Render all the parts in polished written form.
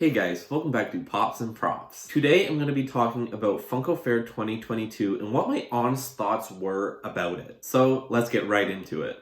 Hey guys, welcome back to Pops and Props. Today I'm going to be talking about Funko Fair 2022 and what my honest thoughts were about it. So let's get right into it.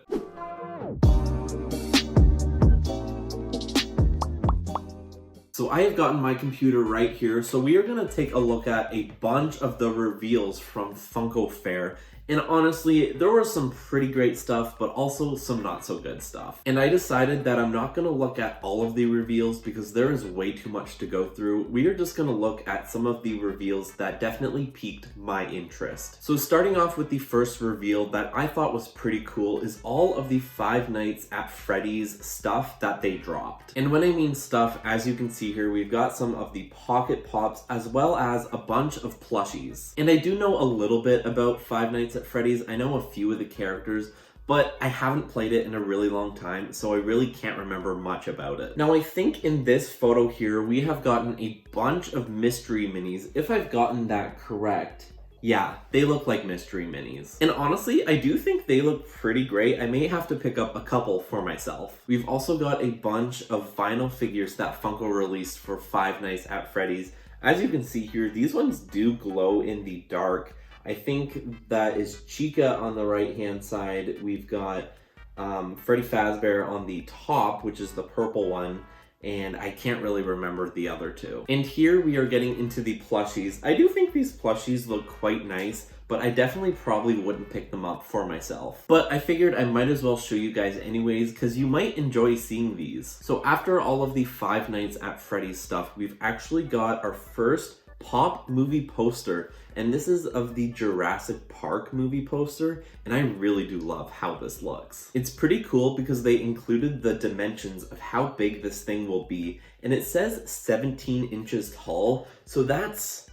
So I have gotten my computer right here, so we are going to take a look at a bunch of the reveals from Funko Fair. And honestly, there was some pretty great stuff, but also some not so good stuff. And I decided that I'm not going to look at all of the reveals because there is way too much to go through. We are just going to look at some of the reveals that definitely piqued my interest. So starting off with the first reveal that I thought was pretty cool is all of the Five Nights at Freddy's stuff that they dropped. And when I mean stuff, as you can see here, we've got some of the Pocket Pops as well as a bunch of plushies. And I do know a little bit about Five Nights at Freddy's. I know a few of the characters, but I haven't played it in a really long time, so I really can't remember much about it. Now, I think in this photo here, we have gotten a bunch of mystery minis, if I've gotten that correct. Yeah, they look like mystery minis. And honestly, I do think they look pretty great. I may have to pick up a couple for myself. We've also got a bunch of vinyl figures that Funko released for Five Nights at Freddy's. As you can see here, these ones do glow in the dark. I think that is Chica on the right-hand side. We've got Freddy Fazbear on the top, which is the purple one, and I can't really remember the other two. And here we are getting into the plushies. I do think these plushies look quite nice, but I definitely probably wouldn't pick them up for myself. But I figured I might as well show you guys anyways, because you might enjoy seeing these. So after all of the Five Nights at Freddy's stuff, we've actually got our first Pop movie poster, and this is of the Jurassic Park movie poster, and I really do love how this looks. It's pretty cool because they included the dimensions of how big this thing will be, and it says 17 inches tall, so that's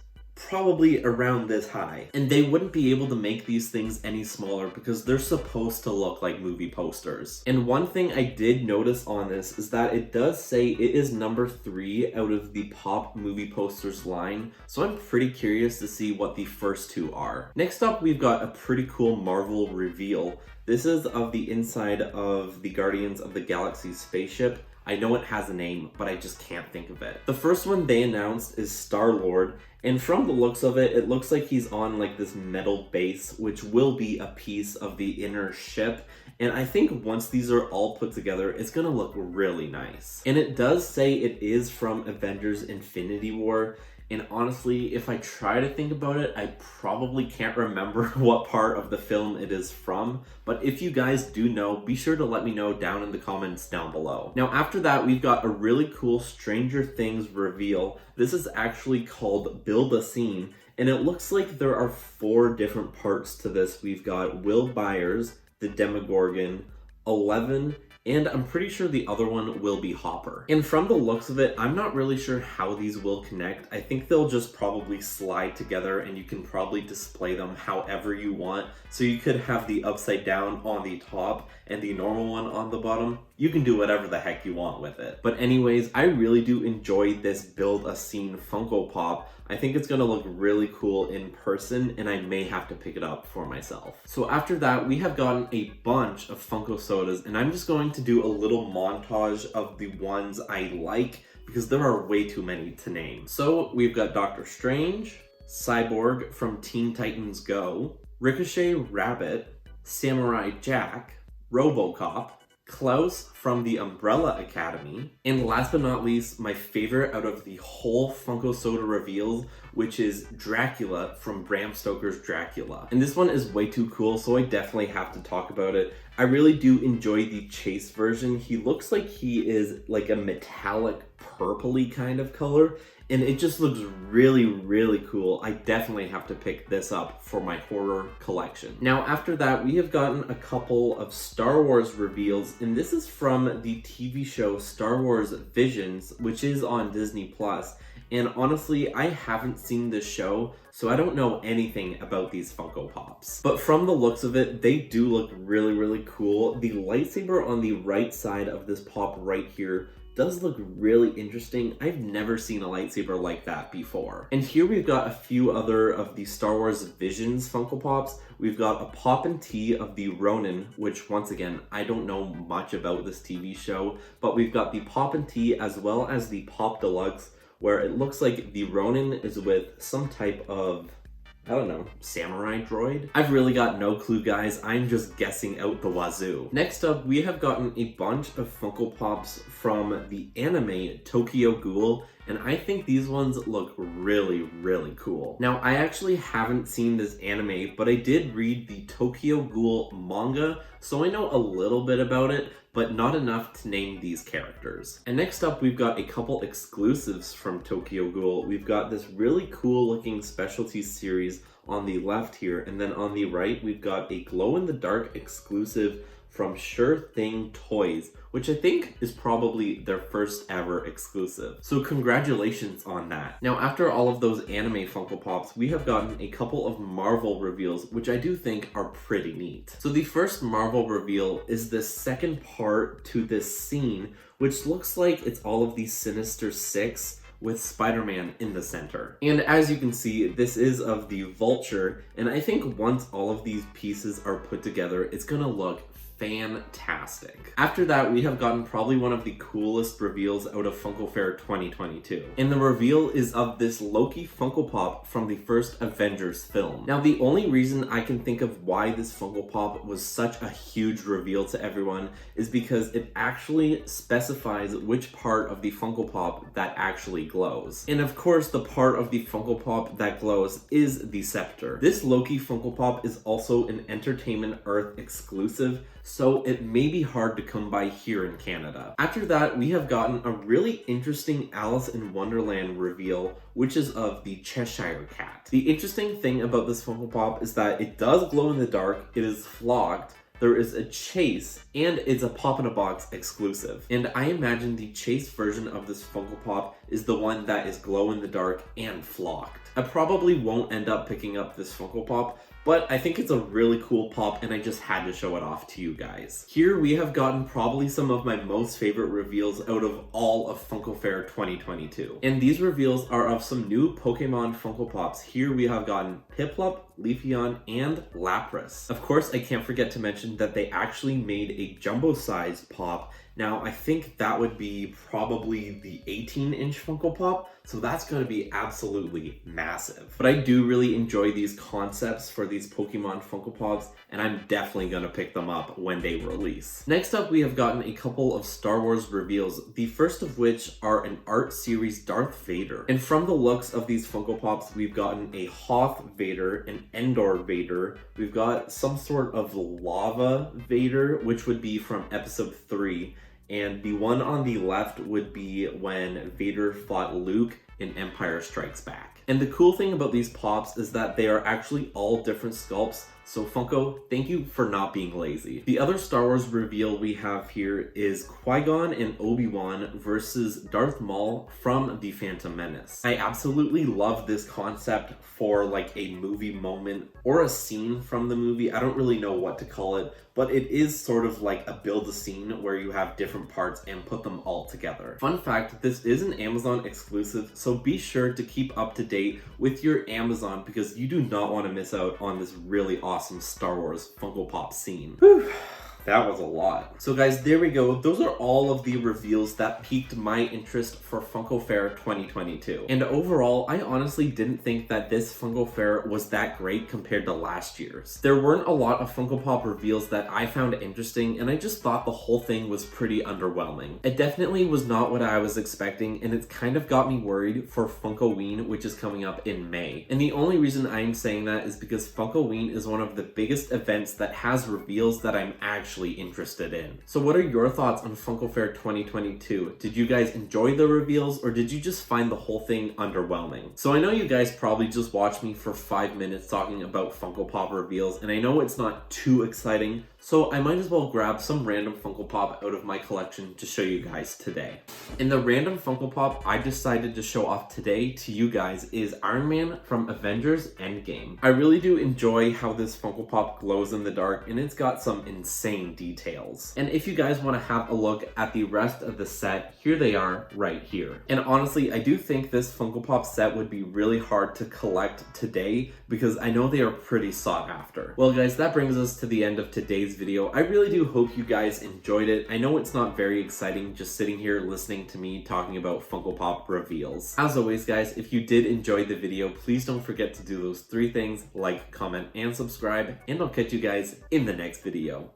probably around this high. And they wouldn't be able to make these things any smaller because they're supposed to look like movie posters. And one thing I did notice on this is that it does say it is number 3 out of the Pop movie posters line, so I'm pretty curious to see what the first two are. Next up, we've got a pretty cool Marvel reveal. This is of the inside of the Guardians of the Galaxy spaceship. I know it has a name, but I just can't think of it. The first one they announced is Star-Lord, and from the looks of it, it looks like he's on like this metal base, which will be a piece of the inner ship. And I think once these are all put together, it's gonna look really nice. And it does say it is from Avengers Infinity War. And honestly, if I try to think about it, I probably can't remember what part of the film it is from. But if you guys do know, be sure to let me know down in the comments down below. Now after that, we've got a really cool Stranger Things reveal. This is actually called Build a Scene, and it looks like there are 4 different parts to this. We've got Will Byers, the Demogorgon, 11, and I'm pretty sure the other one will be Hopper. And from the looks of it, I'm not really sure how these will connect. I think they'll just probably slide together and you can probably display them however you want. So you could have the upside down on the top and the normal one on the bottom. You can do whatever the heck you want with it. But anyways, I really do enjoy this Build a Scene Funko Pop. I think it's gonna look really cool in person, and I may have to pick it up for myself. So after that, we have gotten a bunch of Funko Sodas, and I'm just going to do a little montage of the ones I like, because there are way too many to name. So we've got Doctor Strange, Cyborg from Teen Titans Go, Ricochet Rabbit, Samurai Jack, RoboCop, Klaus from the Umbrella Academy, and last but not least, my favorite out of the whole Funko Soda reveals, which is Dracula from Bram Stoker's Dracula. And this one is way too cool, so I definitely have to talk about it. I really do enjoy the chase version. He looks like he is like a metallic purpley kind of color, and it just looks really, really cool. I definitely have to pick this up for my horror collection. Now, after that, we have gotten a couple of Star Wars reveals, and this is from the TV show Star Wars Visions, which is on Disney+. And honestly, I haven't seen this show, so I don't know anything about these Funko Pops. But from the looks of it, they do look really, really cool. The lightsaber on the right side of this pop right here does look really interesting. I've never seen a lightsaber like that before. And here we've got a few other of the Star Wars Visions Funko Pops. We've got a pop and tee of the Ronin, which once again, I don't know much about this TV show, but we've got the pop and tee as well as the Pop Deluxe, where it looks like the Ronin is with some type of, I don't know, samurai droid? I've really got no clue, guys. I'm just guessing out the wazoo. Next up, we have gotten a bunch of Funko Pops from the anime Tokyo Ghoul, and I think these ones look really, really cool. Now, I actually haven't seen this anime, but I did read the Tokyo Ghoul manga, so I know a little bit about it, but not enough to name these characters. And next up, we've got a couple exclusives from Tokyo Ghoul. We've got this really cool looking specialty series on the left here, and then on the right, we've got a glow-in-the-dark exclusive from Sure Thing Toys, which I think is probably their first ever exclusive. So congratulations on that. Now, after all of those anime Funko Pops, we have gotten a couple of Marvel reveals, which I do think are pretty neat. So the first Marvel reveal is the second part to this scene, which looks like it's all of the Sinister Six with Spider-Man in the center. And as you can see, this is of the Vulture, and I think once all of these pieces are put together, it's gonna look fantastic. After that, we have gotten probably one of the coolest reveals out of Funko Fair 2022. And the reveal is of this Loki Funko Pop from the first Avengers film. Now, the only reason I can think of why this Funko Pop was such a huge reveal to everyone is because it actually specifies which part of the Funko Pop that actually glows. And of course, the part of the Funko Pop that glows is the scepter. This Loki Funko Pop is also an Entertainment Earth exclusive, so it may be hard to come by here in Canada. After that, we have gotten a really interesting Alice in Wonderland reveal, which is of the Cheshire Cat. The interesting thing about this Funko Pop is that it does glow in the dark, it is flocked, there is a chase, and it's a pop-in-a-box exclusive. And I imagine the chase version of this Funko Pop is the one that is glow in the dark and flocked. I probably won't end up picking up this Funko Pop, but I think it's a really cool pop and I just had to show it off to you guys. Here we have gotten probably some of my most favorite reveals out of all of Funko Fair 2022. And these reveals are of some new Pokemon Funko Pops. Here we have gotten Piplup, Leafeon, and Lapras. Of course, I can't forget to mention that they actually made a jumbo-sized pop. Now, I think that would be probably the 18-inch Funko Pop, so that's going to be absolutely massive. But I do really enjoy these concepts for these Pokemon Funko Pops, and I'm definitely going to pick them up when they release. Next up, we have gotten a couple of Star Wars reveals, the first of which are an art series Darth Vader. And from the looks of these Funko Pops, we've gotten a Hoth Vader, an Endor Vader, we've got some sort of lava Vader, which would be from Episode 3, and the one on the left would be when Vader fought Luke in Empire Strikes Back. And the cool thing about these pops is that they are actually all different sculpts, so Funko, thank you for not being lazy. The other Star Wars reveal we have here is Qui-Gon and Obi-Wan versus Darth Maul from the Phantom Menace. I absolutely love this concept for like a movie moment or a scene from the movie. I don't really know what to call it, but it is sort of like a build a scene where you have different parts and put them all together. Fun fact, this is an Amazon exclusive, so be sure to keep up to date with your Amazon because you do not want to miss out on this really awesome Star Wars Funko Pop scene. Whew. That was a lot. So guys, there we go. Those are all of the reveals that piqued my interest for Funko Fair 2022. And overall, I honestly didn't think that this Funko Fair was that great compared to last year's. There weren't a lot of Funko Pop reveals that I found interesting, and I just thought the whole thing was pretty underwhelming. It definitely was not what I was expecting, and it's kind of got me worried for Funkoween, which is coming up in May. And the only reason I'm saying that is because Funkoween is one of the biggest events that has reveals that I'm actually interested in. So what are your thoughts on Funko Fair 2022? Did you guys enjoy the reveals or did you just find the whole thing underwhelming? So I know you guys probably just watched me for 5 minutes talking about Funko Pop reveals, and I know it's not too exciting, so I might as well grab some random Funko Pop out of my collection to show you guys today. And the random Funko Pop I decided to show off today to you guys is Iron Man from Avengers Endgame. I really do enjoy how this Funko Pop glows in the dark, and it's got some insane details. And if you guys want to have a look at the rest of the set, here they are right here. And honestly, I do think this Funko Pop set would be really hard to collect today because I know they are pretty sought after. Well guys, that brings us to the end of today's video. I really do hope you guys enjoyed it. I know it's not very exciting just sitting here listening to me talking about Funko Pop reveals. As always, guys, if you did enjoy the video, please don't forget to do those 3 things: like, comment, and subscribe, and I'll catch you guys in the next video.